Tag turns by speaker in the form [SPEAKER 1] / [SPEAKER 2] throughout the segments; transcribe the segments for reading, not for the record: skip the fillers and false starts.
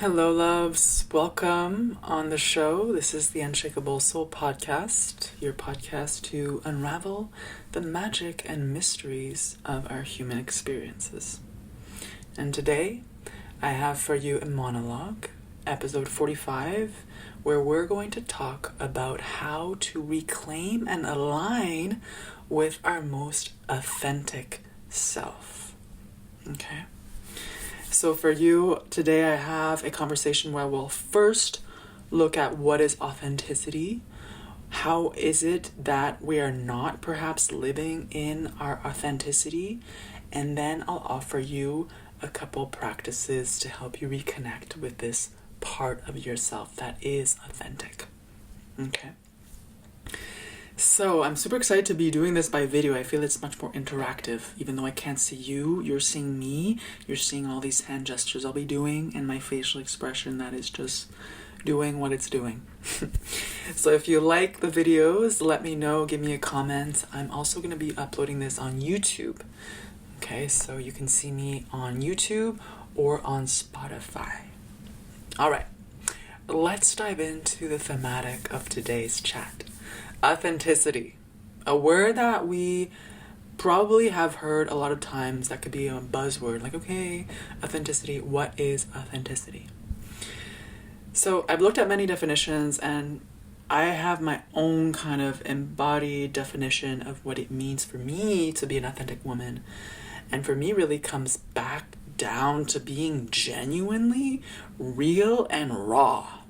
[SPEAKER 1] Hello, loves. Welcome on the show. This is the Unshakable Soul Podcast, your podcast to unravel the magic and mysteries of our human experiences. And today, I have for you a monologue, episode 45, where we're going to talk about how to reclaim and align with our most authentic self. Okay? So for you, today I have a conversation where we'll first look at what is authenticity. How is it that we are not perhaps living in our authenticity? And then I'll offer you a couple practices to help you reconnect with this part of yourself that is authentic. Okay. So I'm super excited to be doing this by video. I feel it's much more interactive. Even though I can't see you, you're seeing me. You're seeing all these hand gestures I'll be doing and my facial expression that is just doing what it's doing. So if you like the videos, let me know. Give me a comment. I'm also going to be uploading this on YouTube. Okay, so you can see me on YouTube or on Spotify. All right, let's dive into the thematic of today's chat. Authenticity, a word that we probably have heard a lot of times that could be a buzzword, like, okay, authenticity, what is authenticity? So I've looked at many definitions and I have my own kind of embodied definition of what it means for me to be an authentic woman. And for me really comes back down to being genuinely real and raw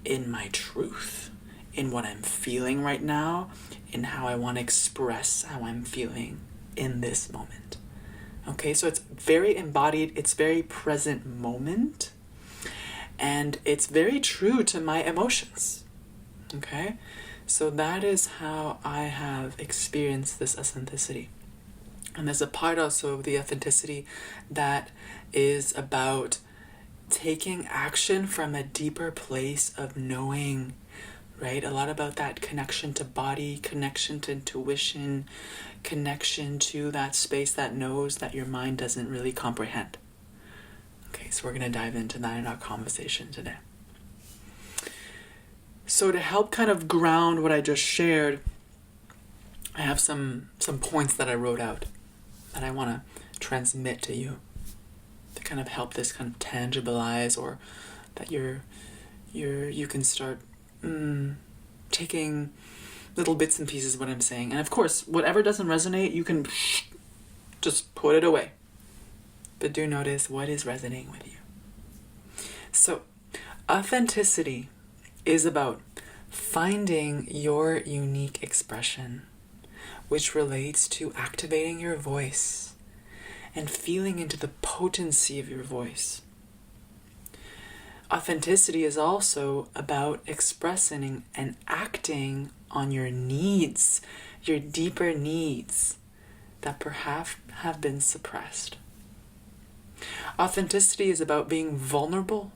[SPEAKER 1] in my truth. In what I'm feeling right now, in how I want to express how I'm feeling in this moment. Okay, so it's very embodied, it's very present moment, and it's very true to my emotions. Okay, so that is how I have experienced this authenticity. And there's a part also of the authenticity that is about taking action from a deeper place of knowing, right? A lot about that connection to body, connection to intuition, connection to that space that knows that your mind doesn't really comprehend. Okay, so we're going to dive into that in our conversation today. So to help kind of ground what I just shared, I have some points that I wrote out that I want to transmit to you to kind of help this kind of tangibilize, or that you can start taking little bits and pieces of what I'm saying. And of course, whatever doesn't resonate, you can just put it away. But do notice what is resonating with you. So, authenticity is about finding your unique expression, which relates to activating your voice and feeling into the potency of your voice. Authenticity is also about expressing and acting on your needs, your deeper needs that perhaps have been suppressed. Authenticity is about being vulnerable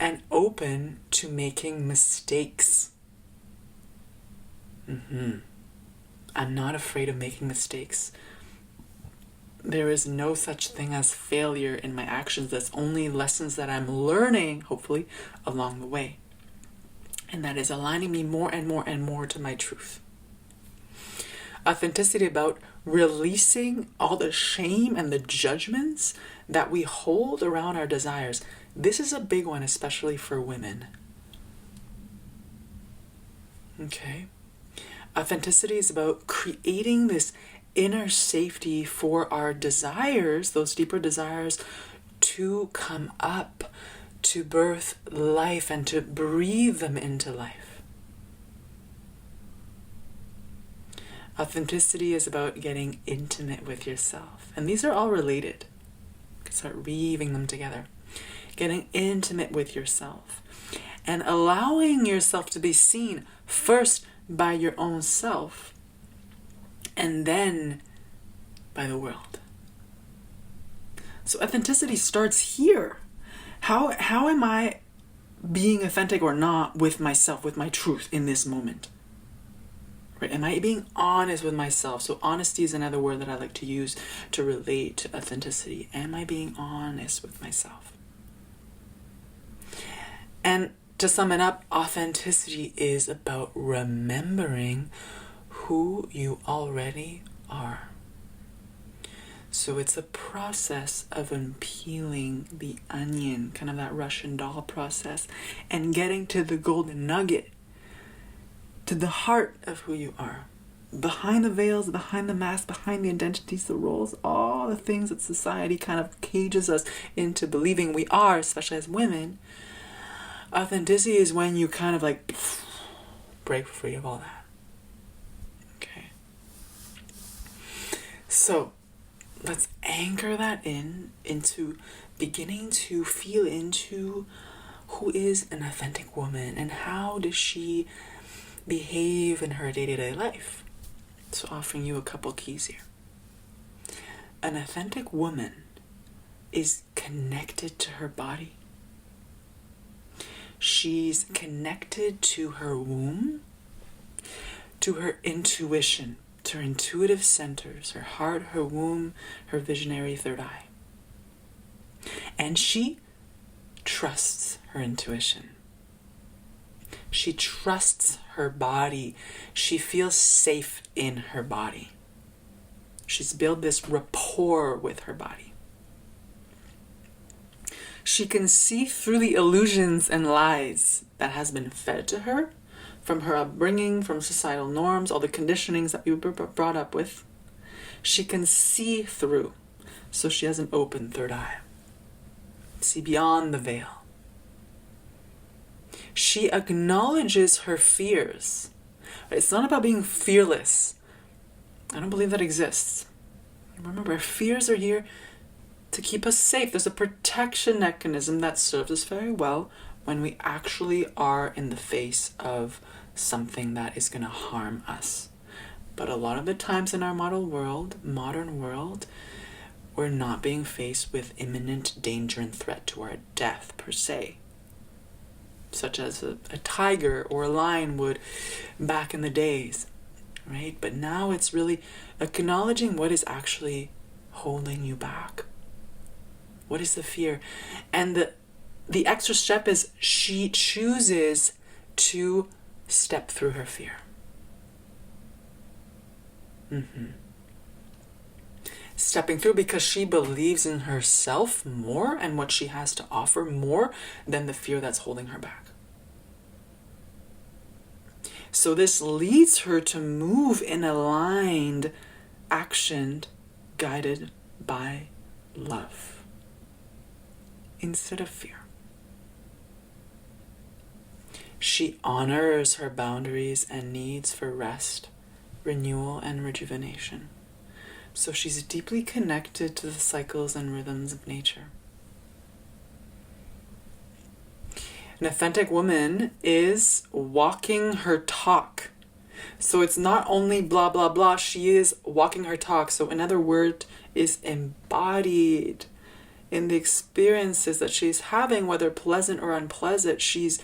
[SPEAKER 1] and open to making mistakes. I'm not afraid of making mistakes. There is no such thing as failure in my actions. That's only lessons that I'm learning, hopefully, along the way. And that is aligning me more and more and more to my truth. Authenticity about releasing all the shame and the judgments that we hold around our desires. This is a big one, especially for women. Okay. Authenticity is about creating this inner safety for our desires, those deeper desires, to come up, to birth life and to breathe them into life. Authenticity is about getting intimate with yourself. And these are all related. You can start weaving them together. Getting intimate with yourself and allowing yourself to be seen first by your own self, and then by the world. So authenticity starts here. How am I being authentic or not with myself, with my truth in this moment? Right? Am I being honest with myself? So honesty is another word that I like to use to relate to authenticity. Am I being honest with myself? And to sum it up, authenticity is about remembering who you already are. So it's a process of unpeeling the onion, kind of that Russian doll process, and getting to the golden nugget, to the heart of who you are. Behind the veils, behind the mask, behind the identities, the roles, all the things that society kind of cages us into believing we are, especially as women. Authenticity is when you kind of like break free of all that. Okay. So let's anchor that into beginning to feel into who is an authentic woman and how does she behave in her day-to-day life. So offering you a couple keys here. An authentic woman is connected to her body. She's connected to her womb, to her intuition, to her intuitive centers, her heart, her womb, her visionary third eye. And she trusts her intuition. She trusts her body. She feels safe in her body. She's built this rapport with her body. She can see through the illusions and lies that has been fed to her from her upbringing, from societal norms, all the conditionings that we were brought up with. She can see through, so she has an open third eye. See beyond the veil. She acknowledges her fears. It's not about being fearless. I don't believe that exists. Remember, fears are here to keep us safe. There's a protection mechanism that serves us very well when we actually are in the face of something that is going to harm us. But a lot of the times in our modern world, we're not being faced with imminent danger and threat to our death per se, such as a tiger or a lion would back in the days, right? But now it's really acknowledging what is actually holding you back. What is the fear? And the extra step is she chooses to step through her fear. Stepping through because she believes in herself more and what she has to offer more than the fear that's holding her back. So this leads her to move in aligned action guided by love instead of fear. She honors her boundaries and needs for rest, renewal, and rejuvenation. So she's deeply connected to the cycles and rhythms of nature. An authentic woman is walking her talk. So it's not only blah, blah, blah. She is walking her talk. So another word is embodied in the experiences that she's having, whether pleasant or unpleasant. She's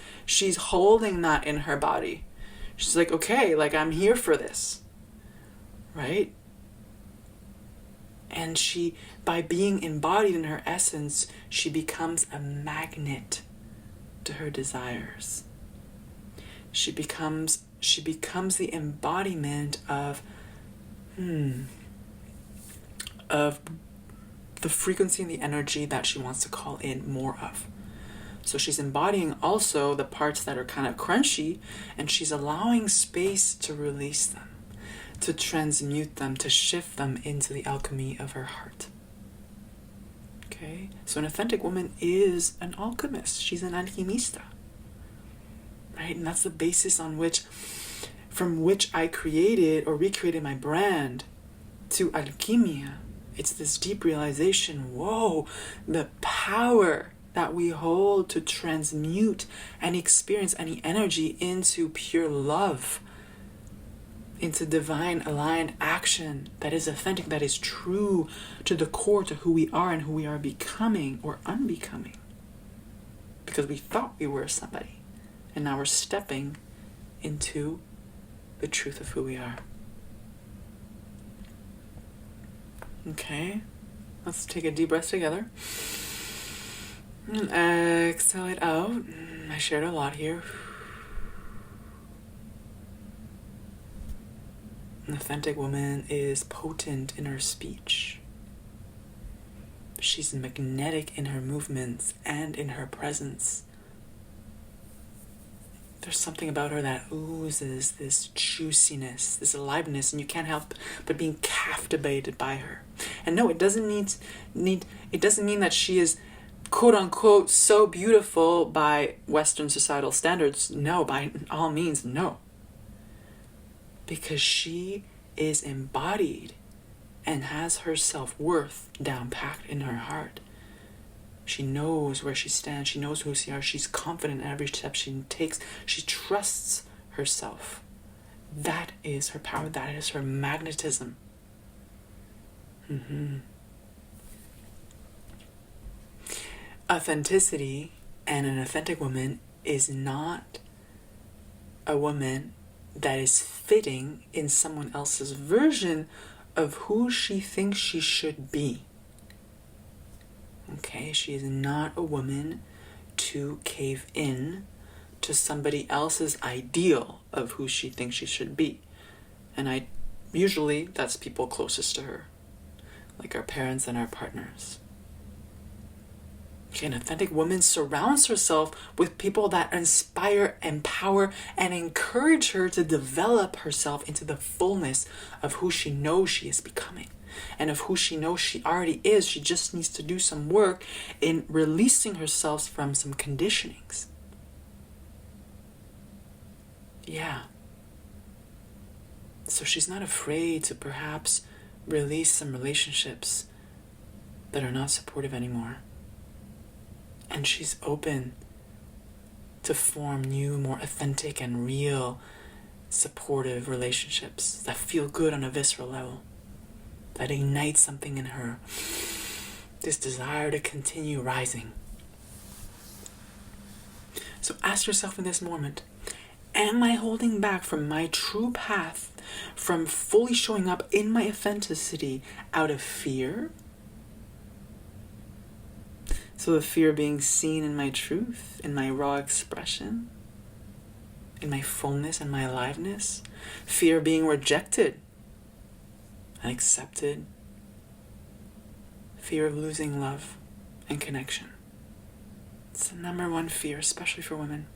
[SPEAKER 1] holding that in her body. She's like, okay, like I'm here for this, right? And she, by being embodied in her essence, she becomes a magnet to her desires. She becomes the embodiment of the frequency and the energy that she wants to call in more of. So she's embodying also the parts that are kind of crunchy, and she's allowing space to release them, to transmute them, to shift them into the alchemy of her heart. Okay? So an authentic woman is an alchemist. She's an alquimista. Right? And that's the basis from which I created or recreated my brand to Alkimia. It's this deep realization, whoa, the power that we hold to transmute and experience any energy into pure love, into divine aligned action that is authentic, that is true to the core, to who we are and who we are becoming or unbecoming. Because we thought we were somebody, and now we're stepping into the truth of who we are. Okay, let's take a deep breath together. Exhale it out. I shared a lot here. An authentic woman is potent in her speech. She's magnetic in her movements and in her presence. There's something about her that oozes this juiciness, this aliveness, and you can't help but being captivated by her. And no, it doesn't it doesn't mean that she is quote unquote so beautiful by Western societal standards. No, by all means, no. Because she is embodied and has her self-worth down packed in her heart. She knows where she stands. She knows who she is. She's confident in every step she takes. She trusts herself. That is her power. That is her magnetism. Authenticity and an authentic woman is not a woman that is fitting in someone else's version of who she thinks she should be. Okay, she is not a woman to cave in to somebody else's ideal of who she thinks she should be. And usually that's people closest to her, like our parents and our partners. Okay, an authentic woman surrounds herself with people that inspire, empower, and encourage her to develop herself into the fullness of who she knows she is becoming. And of who she knows she already is. She just needs to do some work in releasing herself from some conditionings. Yeah. So she's not afraid to perhaps release some relationships that are not supportive anymore. And she's open to form new, more authentic and real, supportive relationships that feel good on a visceral level. That ignites something in her, this desire to continue rising. So ask yourself in this moment, am I holding back from my true path, from fully showing up in my authenticity out of fear? So the fear of being seen in my truth, in my raw expression, in my fullness and my aliveness. Fear of being rejected and accepted. Fear of losing love and connection. It's the number one fear, especially for women.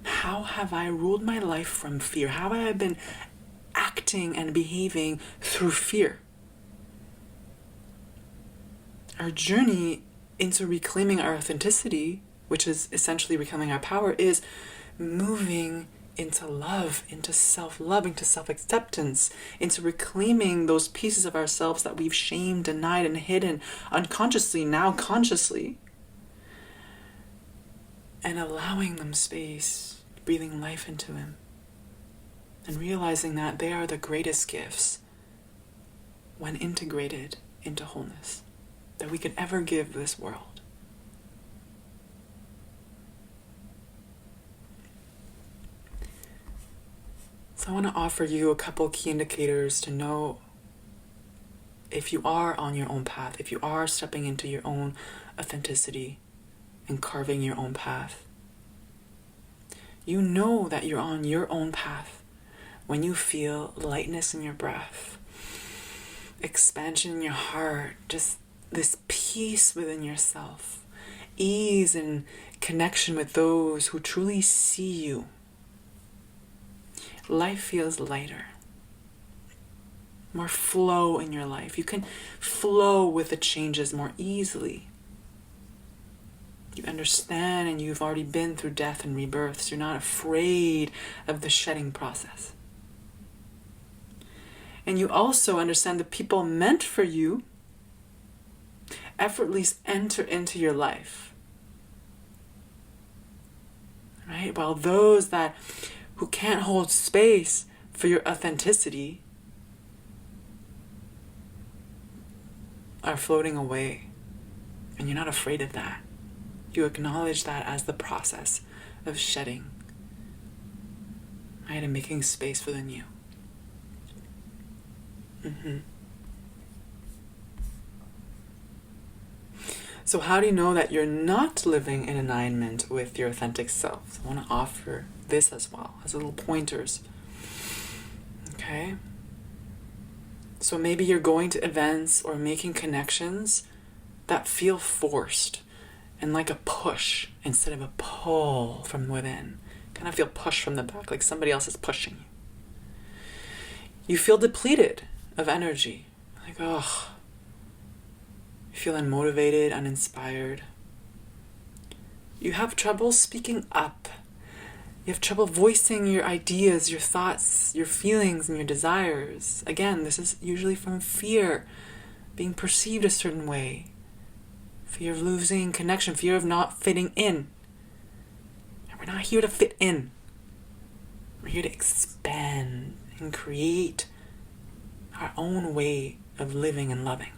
[SPEAKER 1] How have I ruled my life from fear? How have I been acting and behaving through fear? Our journey into reclaiming our authenticity, which is essentially reclaiming our power, is moving into love, into self-love, into self-acceptance, into reclaiming those pieces of ourselves that we've shamed, denied, and hidden unconsciously, now consciously, and allowing them space, breathing life into them, and realizing that they are the greatest gifts when integrated into wholeness that we could ever give this world. So I want to offer you a couple key indicators to know if you are on your own path, if you are stepping into your own authenticity and carving your own path. You know that you're on your own path when you feel lightness in your breath, expansion in your heart, just this peace within yourself, ease and connection with those who truly see you. Life feels lighter, more flow in your life. You can flow with the changes more easily. You understand and you've already been through death and rebirth, so you're not afraid of the shedding process. And you also understand the people meant for you effortlessly enter into your life. Right? While those who can't hold space for your authenticity are floating away. And you're not afraid of that. You acknowledge that as the process of shedding, right? And making space for the new. So how do you know that you're not living in alignment with your authentic self? So I want to offer this as well, as little pointers. Okay? So maybe you're going to events or making connections that feel forced and like a push instead of a pull from within. Kind of feel pushed from the back, like somebody else is pushing you. You feel depleted of energy. Like, oh, you feel unmotivated, uninspired. You have trouble speaking up. You have trouble voicing your ideas, your thoughts, your feelings, and your desires. Again, this is usually from fear, being perceived a certain way. Fear of losing connection, fear of not fitting in. And we're not here to fit in. We're here to expand and create our own way of living and loving.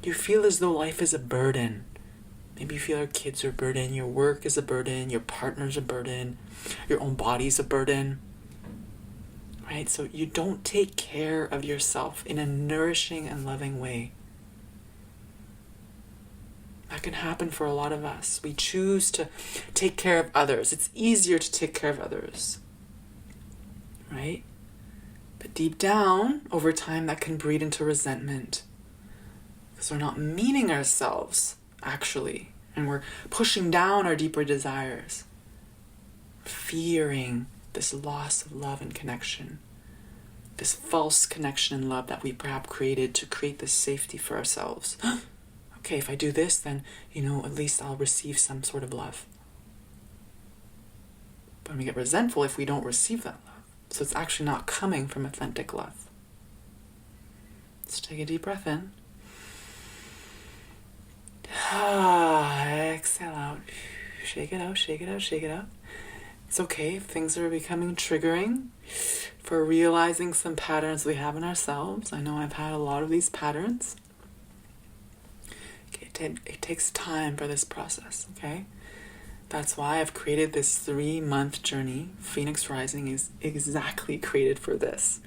[SPEAKER 1] You feel as though life is a burden. Maybe you feel your kids are a burden, your work is a burden, your partner's a burden, your own body's a burden. Right? So you don't take care of yourself in a nourishing and loving way. That can happen for a lot of us. We choose to take care of others. It's easier to take care of others. Right? But deep down, over time, that can breed into resentment. Because we're not meeting ourselves, actually. And we're pushing down our deeper desires. Fearing this loss of love and connection. This false connection and love that we perhaps created to create this safety for ourselves. Okay, if I do this, then, at least I'll receive some sort of love. But we get resentful if we don't receive that love. So it's actually not coming from authentic love. Let's take a deep breath in. Exhale out. Shake it out, shake it out, shake it out. It's okay if things are becoming triggering for realizing some patterns we have in ourselves. I know I've had a lot of these patterns. Okay, it takes time for this process, okay? That's why I've created this 3-month journey. Phoenix Rising is exactly created for this.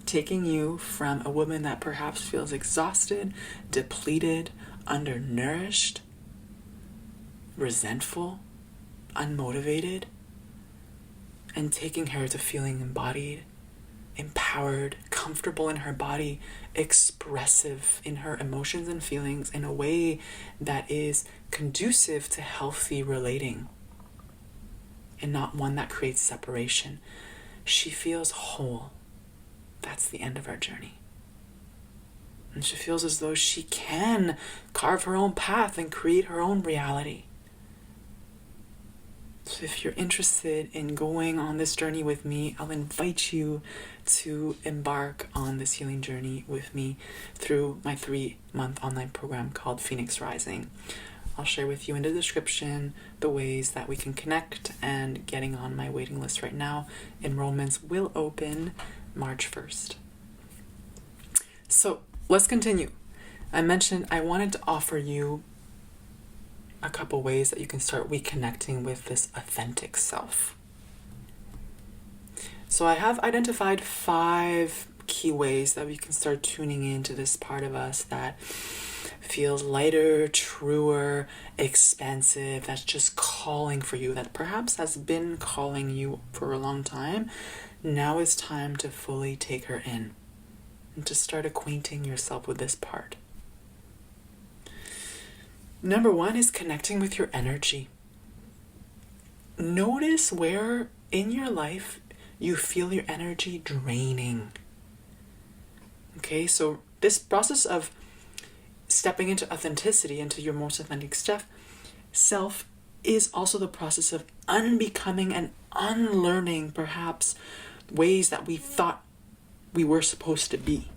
[SPEAKER 1] Taking you from a woman that perhaps feels exhausted, depleted, undernourished, resentful, unmotivated, and taking her to feeling embodied, empowered, comfortable in her body, expressive in her emotions and feelings in a way that is conducive to healthy relating and not one that creates separation. She feels whole. That's the end of our journey. And she feels as though she can carve her own path and create her own reality. So if you're interested in going on this journey with me, I'll invite you to embark on this healing journey with me through my 3-month online program called Phoenix Rising. I'll share with you in the description the ways that we can connect, and getting on my waiting list right now. Enrollments will open March 1st. So let's continue. I mentioned I wanted to offer you a couple ways that you can start reconnecting with this authentic self. So I have identified 5 key ways that we can start tuning into this part of us that feels lighter, truer, expansive, that's just calling for you, that perhaps has been calling you for a long time. Now is time to fully take her in and to start acquainting yourself with this part. Number 1 is connecting with your energy. Notice where in your life you feel your energy draining. Okay, so this process of stepping into authenticity, into your most authentic self, is also the process of unbecoming and unlearning perhaps ways that we thought we were supposed to be.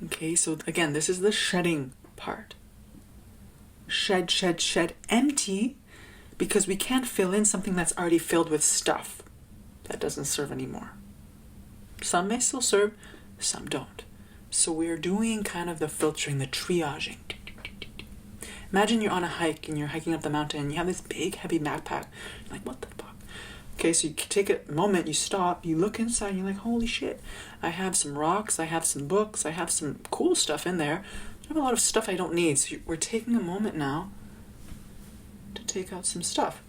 [SPEAKER 1] Okay, so again, this is the shedding part. Shed, empty, because we can't fill in something that's already filled with stuff that doesn't serve anymore. Some may still serve, some don't. So we're doing kind of the filtering, the triaging. Imagine you're on a hike and you're hiking up the mountain and you have this big heavy backpack. You're like, what the fuck? Okay, so you take a moment, you stop, you look inside, and you're like, holy shit, I have some rocks, I have some books, I have some cool stuff in there. I have a lot of stuff I don't need. So we're taking a moment now to take out some stuff.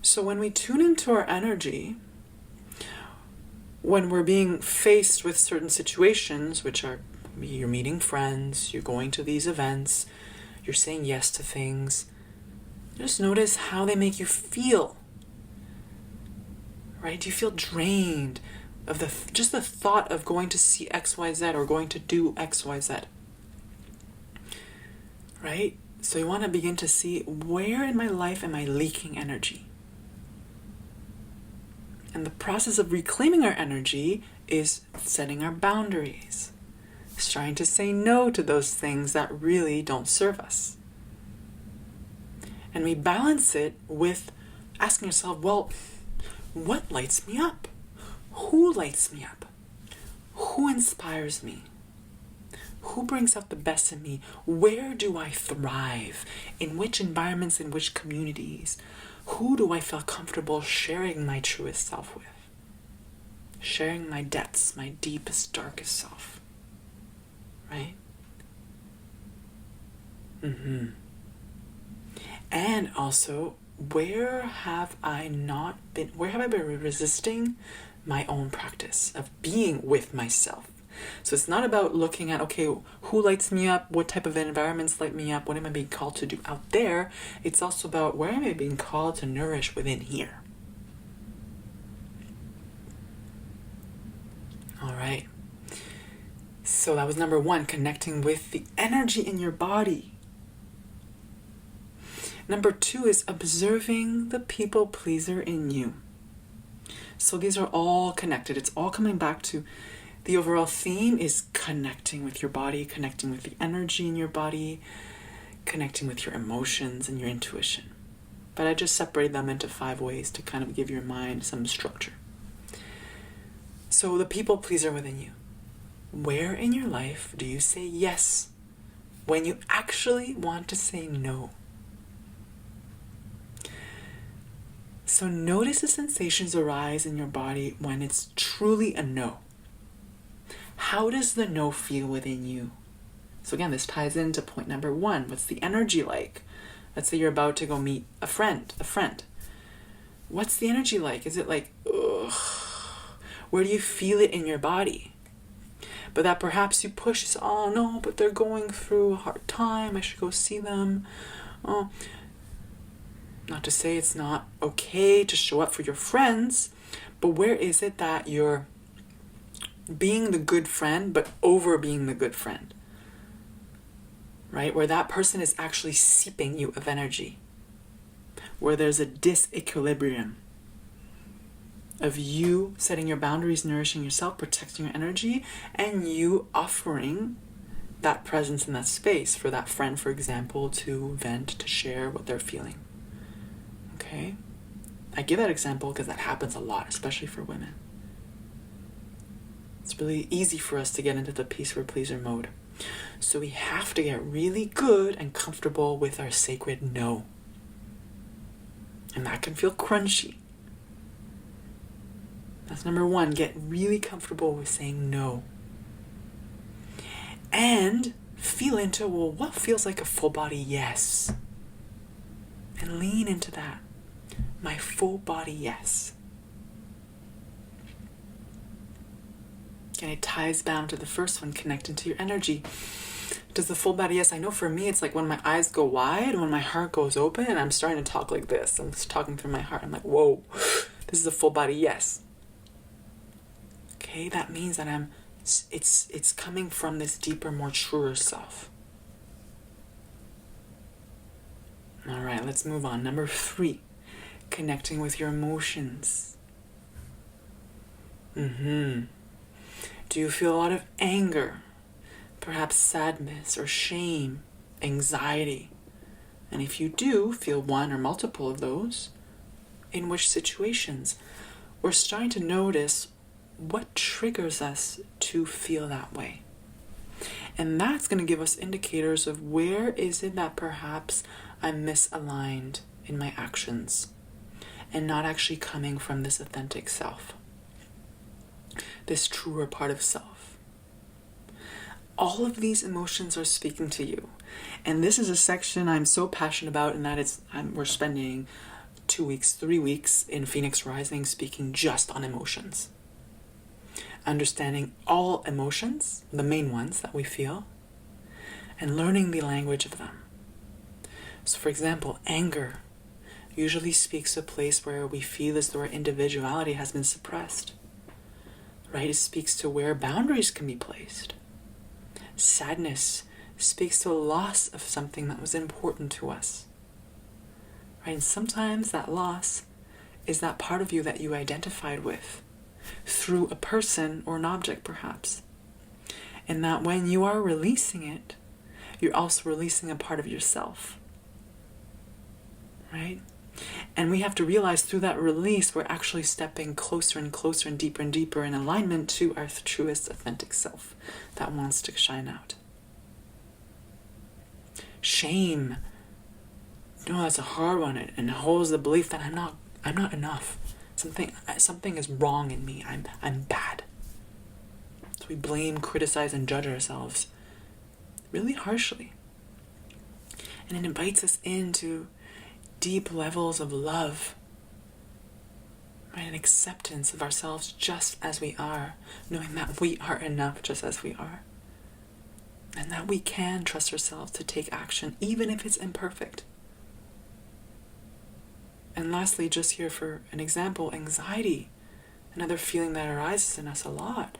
[SPEAKER 1] So when we tune into our energy, when we're being faced with certain situations, which are you're meeting friends, you're going to these events, you're saying yes to things, just notice how they make you feel. Right? Do you feel drained of just the thought of going to see XYZ or going to do XYZ? Right? So you want to begin to see, where in my life am I leaking energy? And the process of reclaiming our energy is setting our boundaries. It's trying to say no to those things that really don't serve us. And we balance it with asking yourself, well, what lights me up? Who lights me up? Who inspires me? Who brings out the best in me? Where do I thrive? In which environments, in which communities? Who do I feel comfortable sharing my truest self with? Sharing my depths, my deepest, darkest self. Right? And also, where have I been resisting my own practice of being with myself? So it's not about looking at, okay, who lights me up? What type of environments light me up? What am I being called to do out there? It's also about, where am I being called to nourish within here? All right. So that was number 1, connecting with the energy in your body. Number 2 is observing the people pleaser in you. So these are all connected. It's all coming back to the overall theme is connecting with your body, connecting with the energy in your body, connecting with your emotions and your intuition. But I just separated them into 5 ways to kind of give your mind some structure. So the people pleaser within you. Where in your life do you say yes when you actually want to say no? So notice the sensations arise in your body when it's truly a no. How does the no feel within you? So again, this ties into point number 1. What's the energy like? Let's say you're about to go meet a friend. What's the energy like? Is it like, ugh? Where do you feel it in your body? But that perhaps you push, oh no, but they're going through a hard time, I should go see them. Oh, not to say it's not okay to show up for your friends, but where is it that you're being the good friend, but over being the good friend? Right? Where that person is actually seeping you of energy. Where there's a disequilibrium of you setting your boundaries, nourishing yourself, protecting your energy, and you offering that presence in that space for that friend, for example, to vent, to share what they're feeling. Okay? I give that example because that happens a lot, especially for women. It's really easy for us to get into the pleaser mode. So we have to get really good and comfortable with our sacred no. And that can feel crunchy. That's number 1. Get really comfortable with saying no. And feel into, well, what feels like a full body yes? And lean into that. My full body yes. And it ties down to the first one, connecting to your energy. Does the full body yes? I know for me, it's like when my eyes go wide, when my heart goes open, and I'm starting to talk like this. I'm just talking through my heart. I'm like, whoa, this is a full body yes. Okay, that means that it's coming from this deeper, more truer self. All right, let's move on. Number 3, connecting with your emotions. Do you feel a lot of anger, perhaps sadness or shame, anxiety? And if you do feel one or multiple of those, in which situations? We're starting to notice what triggers us to feel that way. And that's going to give us indicators of where is it that perhaps I'm misaligned in my actions. and not actually coming from this authentic self, this truer part of self. All of these emotions are speaking to you. And this is a section I'm so passionate about, and that we're spending 2 weeks, 3 weeks in Phoenix Rising speaking just on emotions. Understanding all emotions, the main ones that we feel, and learning the language of them. So for example, anger usually speaks to a place where we feel as though our individuality has been suppressed. Right? It speaks to where boundaries can be placed. Sadness speaks to a loss of something that was important to us. Right? And sometimes that loss is that part of you that you identified with through a person or an object perhaps. And that when you are releasing it, you're also releasing a part of yourself. Right? And we have to realize through that release, we're actually stepping closer and closer and deeper in alignment to our truest authentic self that wants to shine out. Shame. No, that's a hard one. And holds the belief that I'm not enough. Something is wrong in me. I'm bad. So we blame, criticize, and judge ourselves really harshly. And it invites us into deep levels of love, right? And acceptance of ourselves just as we are, knowing that we are enough just as we are, and that we can trust ourselves to take action even if it's imperfect. And lastly, just here for an example, anxiety, another feeling that arises in us a lot.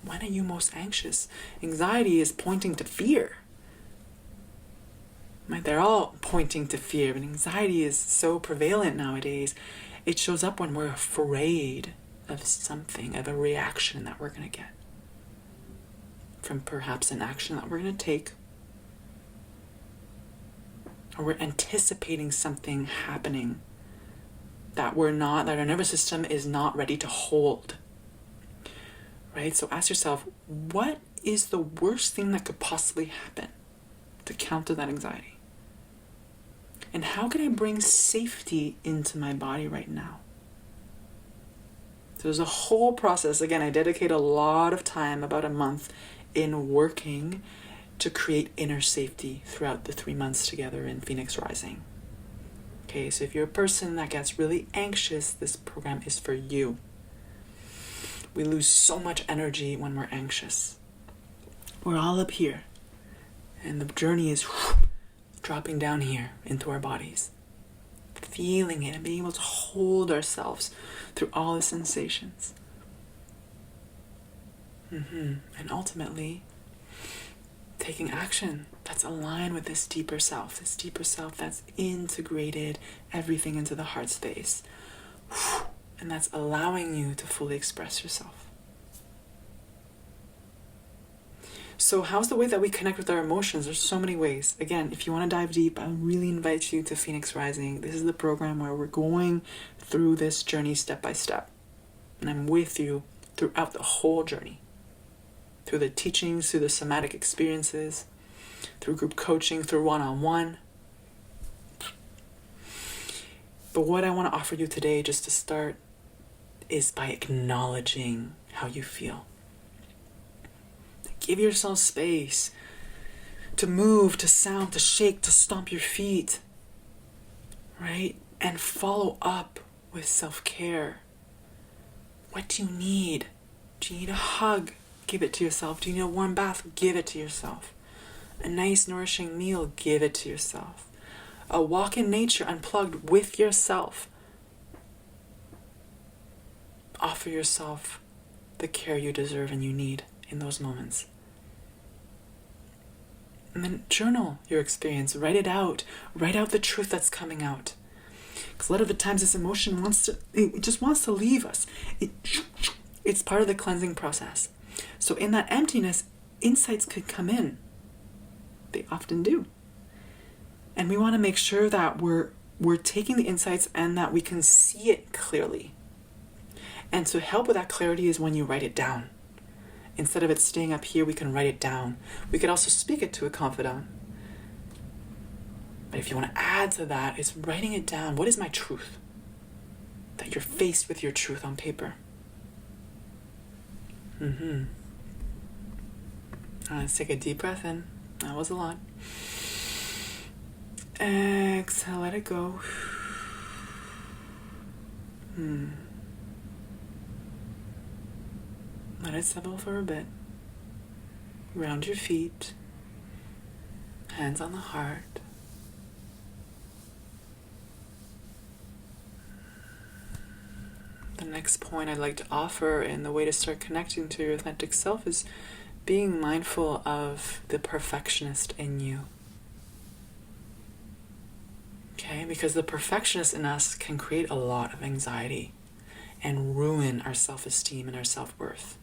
[SPEAKER 1] When are you most anxious? Anxiety is pointing to fear. Right? They're all pointing to fear, but anxiety is so prevalent nowadays. It shows up when we're afraid of something, of a reaction that we're going to get from perhaps an action that we're going to take, or we're anticipating something happening that our nervous system is not ready to hold. Right? So ask yourself, what is the worst thing that could possibly happen to counter that anxiety? And how can I bring safety into my body right now? So there's a whole process. Again, I dedicate a lot of time, about a month, in working to create inner safety throughout the 3 months together in Phoenix Rising. Okay, so if you're a person that gets really anxious, this program is for you. We lose so much energy when we're anxious. We're all up here, and the journey is dropping down here into our bodies, feeling it and being able to hold ourselves through all the sensations. And ultimately, taking action that's aligned with this deeper self that's integrated everything into the heart space, and that's allowing you to fully express yourself. So how's the way that we connect with our emotions? There's so many ways. Again, if you want to dive deep, I really invite you to Phoenix Rising. This is the program where we're going through this journey step by step. And I'm with you throughout the whole journey. Through the teachings, through the somatic experiences, through group coaching, through one-on-one. But what I want to offer you today, just to start, is by acknowledging how you feel. Give yourself space to move, to sound, to shake, to stomp your feet, right? And follow up with self-care. What do you need? Do you need a hug? Give it to yourself. Do you need a warm bath? Give it to yourself. A nice, nourishing meal? Give it to yourself. A walk in nature, unplugged with yourself. Offer yourself the care you deserve and you need in those moments. And then journal your experience. Write it out. Write out the truth that's coming out. Because a lot of the times this emotion just wants to leave us. It's part of the cleansing process. So in that emptiness, insights could come in. They often do. And we want to make sure that we're taking the insights and that we can see it clearly. And to help with that clarity is when you write it down. Instead of it staying up here, we can write it down. We could also speak it to a confidant. But if you want to add to that, it's writing it down. What is my truth? that you're faced with your truth on paper. Let's take a deep breath in. That was a lot. Exhale, let it go. Let it settle for a bit. Round your feet. Hands on the heart. The next point I'd like to offer in the way to start connecting to your authentic self is being mindful of the perfectionist in you. Okay, because the perfectionist in us can create a lot of anxiety and ruin our self-esteem and our self-worth.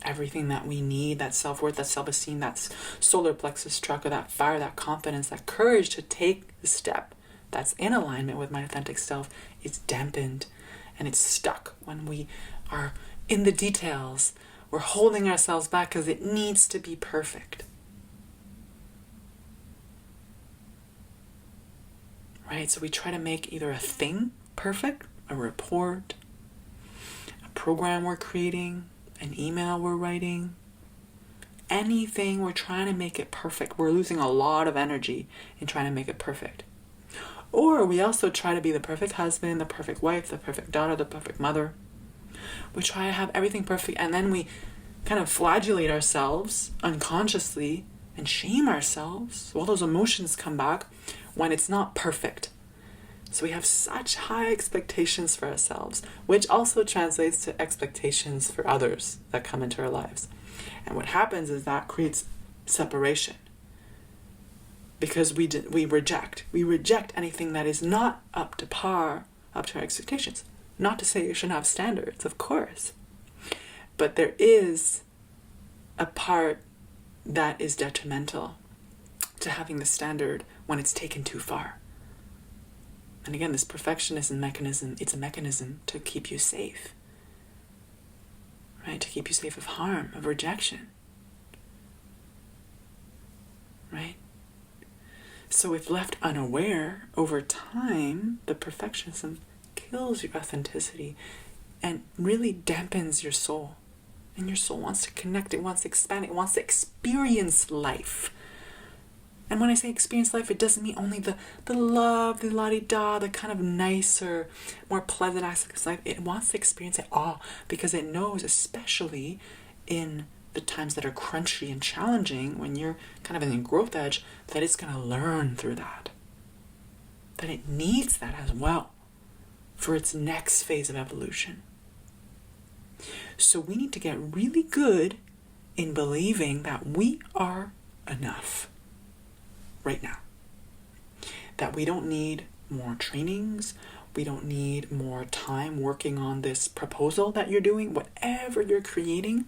[SPEAKER 1] Everything that we need, that self-worth, that self-esteem, that solar plexus chakra, that fire, that confidence, that courage to take the step that's in alignment with my authentic self is dampened and it's stuck when we are in the details. We're holding ourselves back because it needs to be perfect. Right? So we try to make either a thing perfect, a report, a program we're creating, an email we're writing, anything, we're trying to make it perfect. We're losing a lot of energy in trying to make it perfect. Or we also try to be the perfect husband, the perfect wife, the perfect daughter, the perfect mother. We try to have everything perfect, and then we kind of flagellate ourselves unconsciously and shame ourselves. All those emotions come back when it's not perfect. So we have such high expectations for ourselves, which also translates to expectations for others that come into our lives. And what happens is that creates separation. Because we reject anything that is not up to par, up to our expectations. Not to say you shouldn't have standards, of course. But there is a part that is detrimental to having the standard when it's taken too far. And again, this perfectionism mechanism, it's a mechanism to keep you safe. Right? To keep you safe of harm, of rejection. Right? So if left unaware, over time, the perfectionism kills your authenticity and really dampens your soul. And your soul wants to connect, it wants to expand, it wants to experience life. And when I say experience life, it doesn't mean only the love, the la-di-da, the kind of nicer, more pleasant aspects of life. It wants to experience it all because it knows, especially in the times that are crunchy and challenging, when you're kind of in the growth edge, that it's going to learn through that. That it needs that as well for its next phase of evolution. So we need to get really good in believing that we are enough right now. That we don't need more trainings, we don't need more time working on this proposal that you're doing, whatever you're creating,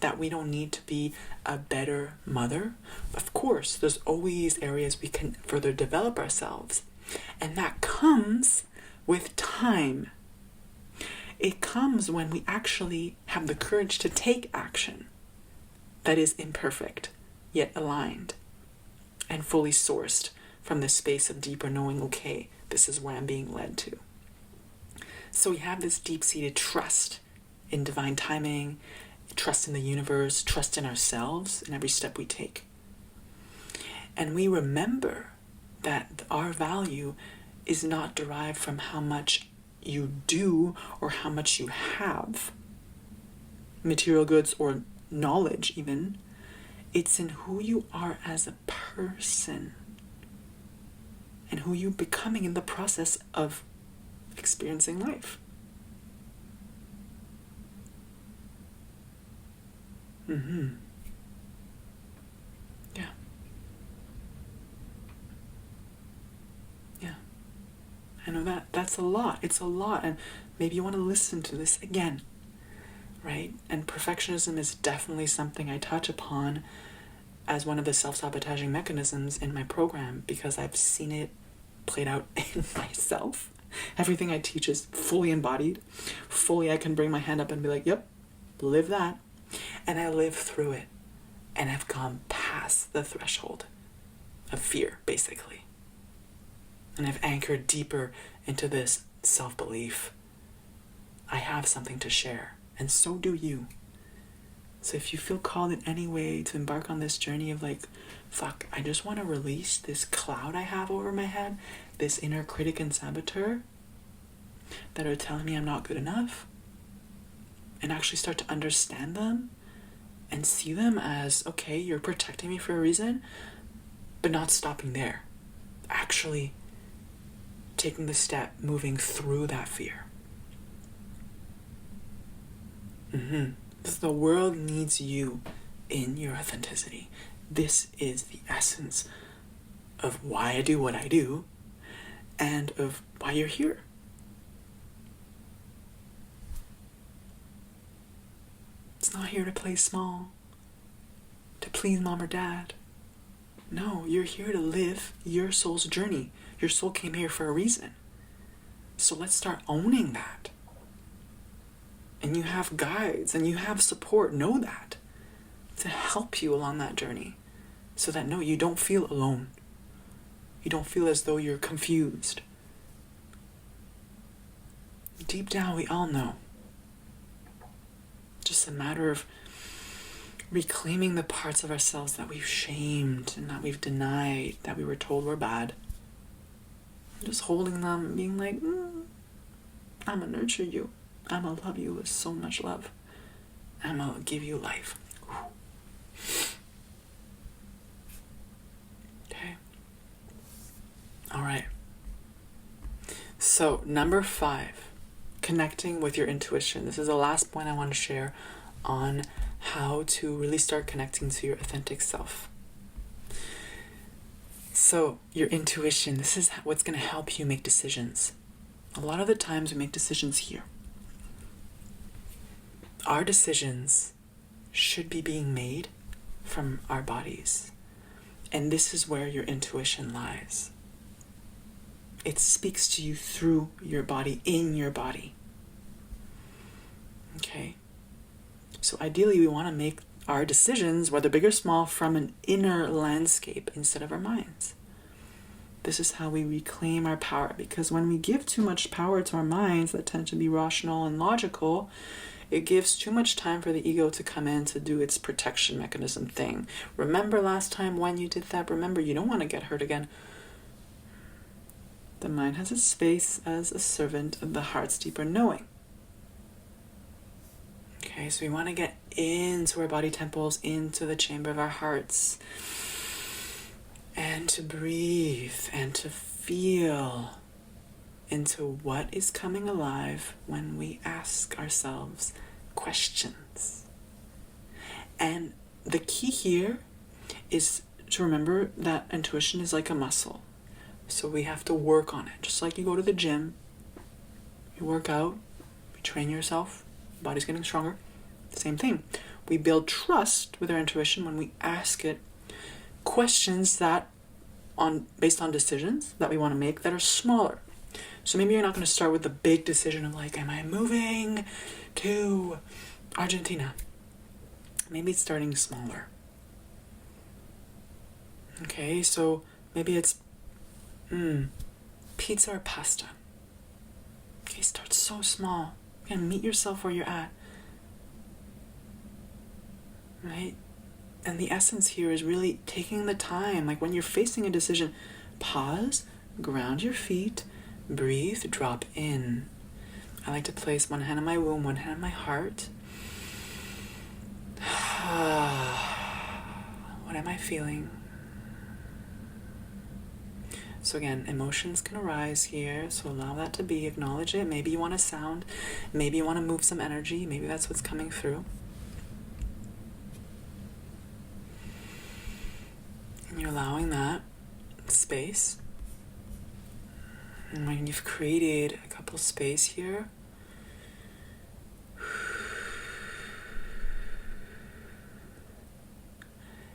[SPEAKER 1] that we don't need to be a better mother. Of course, there's always areas we can further develop ourselves. And that comes with time. It comes when we actually have the courage to take action that is imperfect, yet aligned, and fully sourced from the space of deeper knowing, okay, this is where I'm being led to. So we have this deep-seated trust in divine timing, trust in the universe, trust in ourselves in every step we take. And we remember that our value is not derived from how much you do or how much you have, material goods or knowledge even. It's in who you are as a person and who you're becoming in the process of experiencing life. Yeah. Yeah. I know that's a lot. It's a lot. And maybe you want to listen to this again. Right? And perfectionism is definitely something I touch upon as one of the self-sabotaging mechanisms in my program because I've seen it played out in myself. Everything I teach is fully embodied. Fully I can bring my hand up and be like, yep, live that. And I live through it. And I've gone past the threshold of fear, basically. And I've anchored deeper into this self-belief. I have something to share, and so do you. So if you feel called in any way to embark on this journey of like, fuck, I just want to release this cloud I have over my head, this inner critic and saboteur that are telling me I'm not good enough, and actually start to understand them and see them as, okay, you're protecting me for a reason, but not stopping there. Actually taking the step, moving through that fear. The world needs you in your authenticity. This is the essence of why I do what I do and of why you're here. It's not here to play small, to please mom or dad. No, you're here to live your soul's journey. Your soul came here for a reason. So let's start owning that. And you have guides and you have support, know that, to help you along that journey. So that, no, you don't feel alone. You don't feel as though you're confused. Deep down, we all know. Just a matter of reclaiming the parts of ourselves that we've shamed and that we've denied, that we were told were bad. Just holding them and being like, I'm gonna nurture you. I'm gonna love you with so much love. I'm gonna give you life. Okay. All right. So, number 5, connecting with your intuition. This is the last point I want to share on how to really start connecting to your authentic self. So, your intuition, this is what's going to help you make decisions. A lot of the times we make decisions here. Our decisions should be being made from our bodies. And this is where your intuition lies. It speaks to you through your body, in your body. Okay? So ideally we want to make our decisions, whether big or small, from an inner landscape instead of our minds. This is how we reclaim our power, because when we give too much power to our minds that tend to be rational and logical, it gives too much time for the ego to come in to do its protection mechanism thing. Remember last time when you did that? Remember, you don't want to get hurt again. The mind has its space as a servant of the heart's deeper knowing. Okay, so we want to get into our body temples, into the chamber of our hearts, and to breathe and to feel into what is coming alive when we ask ourselves questions. And the key here is to remember that intuition is like a muscle. So we have to work on it. Just like you go to the gym, you work out, you train yourself, body's getting stronger. Same thing. We build trust with our intuition when we ask it questions that based on decisions that we want to make that are smaller. So maybe you're not going to start with the big decision of like, am I moving to Argentina? Maybe it's starting smaller. Okay, so maybe it's pizza or pasta. Okay, start so small. And meet yourself where you're at. Right? And the essence here is really taking the time. Like when you're facing a decision, pause, ground your feet, breathe, drop in. I like to place one hand on my womb, one hand on my heart. What am I feeling? So again, emotions can arise here, so allow that to be, acknowledge it. Maybe you want a sound, maybe you want to move some energy, maybe that's what's coming through. And you're allowing that space. And when you've created a couple space here,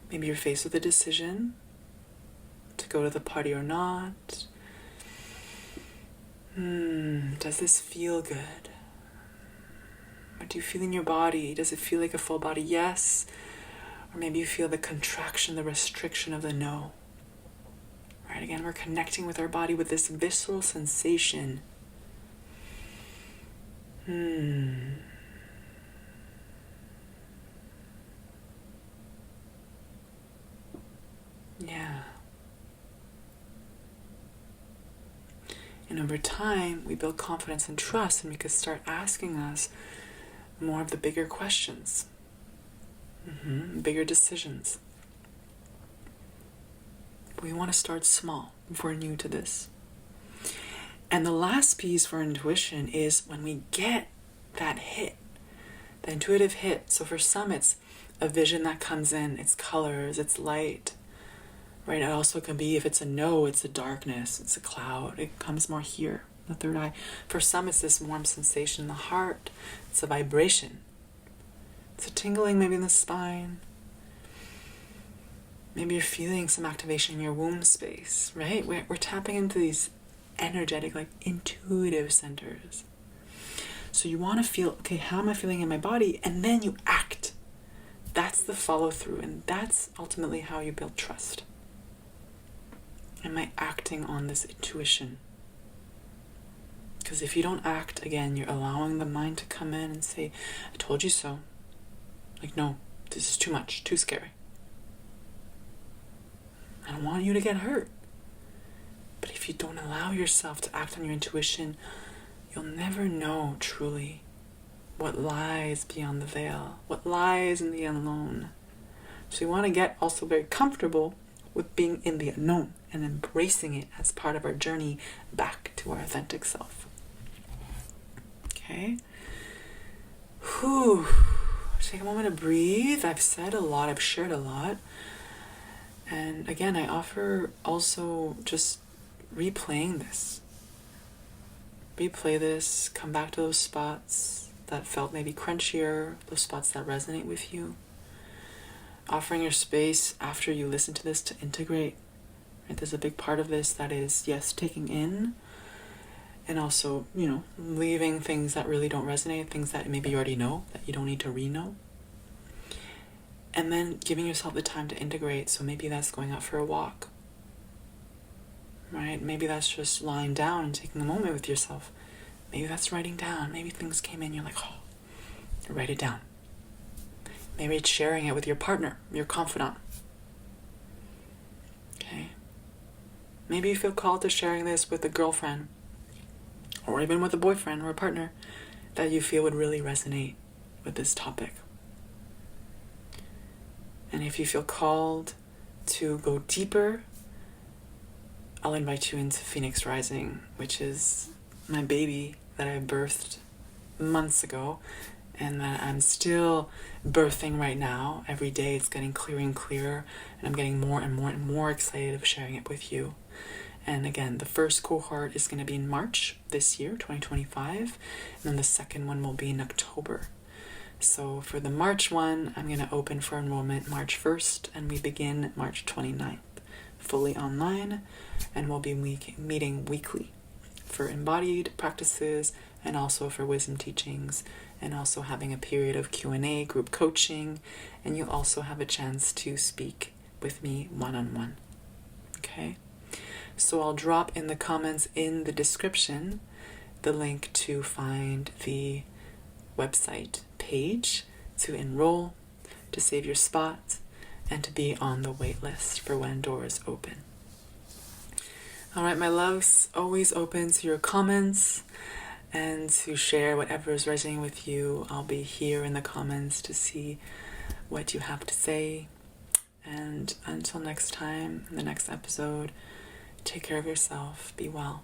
[SPEAKER 1] maybe you're faced with a decision to go to the party or not. Does this feel good? What do you feel in your body? Does it feel like a full body yes? Or maybe you feel the contraction, the restriction of the no. Right, again, we're connecting with our body with this visceral sensation Yeah. And over time, we build confidence and trust, and we can start asking us more of the bigger questions, bigger decisions. We want to start small if we're new to this. And the last piece for intuition is when we get that hit, the intuitive hit. So for some, it's a vision that comes in, it's colors, it's light, right? It also can be, if it's a no, it's a darkness, it's a cloud. It comes more here, the third eye. For some, it's this warm sensation in the heart. It's a vibration. It's a tingling maybe in the spine. Maybe you're feeling some activation in your womb space, right? We're tapping into these energetic, like intuitive centers. So you want to feel, okay, how am I feeling in my body? And then you act. That's the follow through. And that's ultimately how you build trust. Am I acting on this intuition? Because if you don't act, again, you're allowing the mind to come in and say, I told you so. Like, no, this is too much, too scary. I don't want you to get hurt. But if you don't allow yourself to act on your intuition, you'll never know truly what lies beyond the veil, what lies in the unknown. So you want to get also very comfortable with being in the unknown and embracing it as part of our journey back to our authentic self. Okay? Whew. Take a moment to breathe. I've said a lot, I've shared a lot. And again, I offer also just replaying this. Replay this, come back to those spots that felt maybe crunchier, those spots that resonate with you. Offering your space after you listen to this to integrate. Right? There's a big part of this that is, yes, taking in, and also, leaving things that really don't resonate, things that maybe you already know, that you don't need to re-know. And then giving yourself the time to integrate. So maybe that's going out for a walk. Right? Maybe that's just lying down and taking a moment with yourself. Maybe that's writing down. Maybe things came in, you're like, oh, write it down. Maybe it's sharing it with your partner, your confidant. Okay? Maybe you feel called to sharing this with a girlfriend, or even with a boyfriend or a partner that you feel would really resonate with this topic. And if you feel called to go deeper, I'll invite you into Phoenix Rising, which is my baby that I birthed months ago and that I'm still birthing right now. Every day it's getting clearer and clearer, and I'm getting more and more and more excited of sharing it with you. And again, the first cohort is going to be in March this year, 2025, and then the second one will be in October. So for the March one, I'm going to open for enrollment March 1st, and we begin March 29th, fully online, and we'll be meeting weekly for embodied practices and also for wisdom teachings, and also having a period of Q&A, group coaching, and you'll also have a chance to speak with me one-on-one. Okay? So I'll drop in the comments in the description the link to find the website page to enroll, to save your spot, and to be on the wait list for when doors open. All right, my loves, always open to your comments and to share whatever is resonating with you. I'll be here in the comments to see what you have to say. And until next time, in the next episode, take care of yourself. Be well.